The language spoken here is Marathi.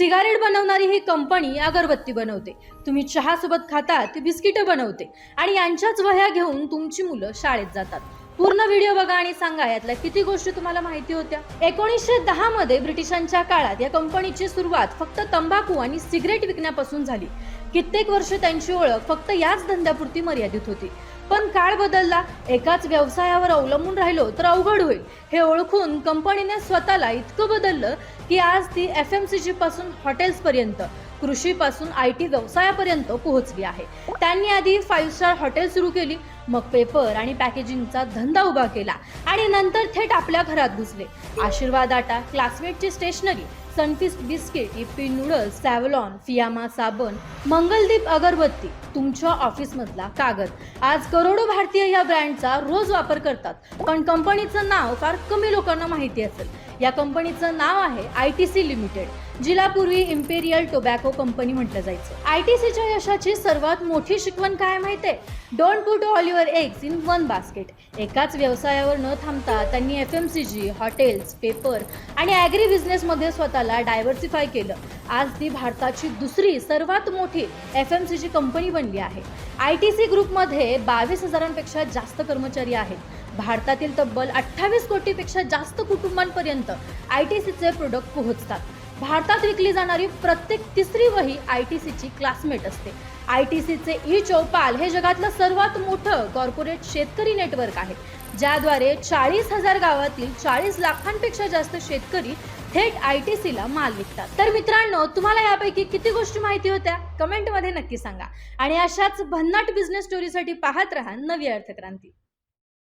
सिगारेट बनवणारी ही कंपनी अगरबत्ती बनवते, तुम्ही चहा सोबत खाता ती बिस्किट बनवते आणि यांच्याच वह्या घेऊन तुमची मुलं शाळेत जातात। पूर्ण व्हिडिओ बघा आणि सांगा यातल्या किती गोष्टी तुम्हाला माहिती होत्या। 1910 मध्ये ब्रिटिशांच्या काळात या कंपनीची सुरुवात फक्त तंबाखू आणि सिगरेट विकण्यापासून झाली। कित्येक वर्ष त्यांची ओळख फक्त याच धंद्यापुरती मर्यादित होती। पण काळ बदलला, एकाच व्यवसायावर अवलंबून राहिलो तर अवघड होईल हे ओळखून कंपनीने स्वतःला इतकं बदललं की आज ती FMCG पासून हॉटेल्स पर्यंत, कृषी पासून IT व्यवसायापर्यंत पोहोचली आहे। त्यांनी आधी 5 स्टार हॉटेल सुरू केली, मग पेपर आणि पॅकेजिंगचा धंदा उभा केला आणि नंतर थेट आपल्या घरात घुसले। आशीर्वाद आटा, क्लासमेटची stationery, Sunfeast biscuit, Yippee noodles, Savlon, Fiama साबण, मंगलदीप अगरबत्ती, तुमच्या ऑफिस मधला कागद। आज करोडो भारतीय या ब्रँडचा रोज वापर करतात, पण कंपनीचं नाव फार कमी लोकांना माहिती असेल। या कंपनीचं नाव आहे ITC लिमिटेड, जिला पूर्वी इम्पेरियल टोबॅको कंपनी म्हटलं जायचं। ITCच्या यशाची सर्वात मोठी शिकवण काय माहितीये? Don't put all your eggs in one basket. एकाच व्यवसायावर न थांबता त्यांनी FMCG, हॉटेल्स, पेपर आणि ॲग्री बिझनेस मध्ये स्वतःला डायव्हर्सिफाय केलं। आज ती भारताची दुसरी सर्वात मोठी FMCG कंपनी बनली आहे। ITC ग्रुपमध्ये 22,000पेक्षा जास्त कर्मचारी आहेत। भारतातील तब्बल 28 कोटीपेक्षा जास्त कुटुंबांपर्यंत ITCचे प्रोडक्ट पोहोचतात। भारतात विकली जाणारी प्रत्येक तिसरी वही ITCची क्लासमेट असते। ITCचे ई-चौपाल हे जगातलं सर्वात मोठं कॉर्पोरेट शेतकरी नेटवर्क आहे, ज्याद्वारे 40,000 गावातील 40 लाखांपेक्षा जास्त शेतकरी थेट ITCला माल विकतात। तर मित्रांनो, तुम्हाला यापैकी किती गोष्टी माहिती होत्या? कमेंटमध्ये नक्की सांगा आणि अशाच भन्नाट बिझनेस स्टोरीसाठी पाहत रहा नवी अर्थक्रांती।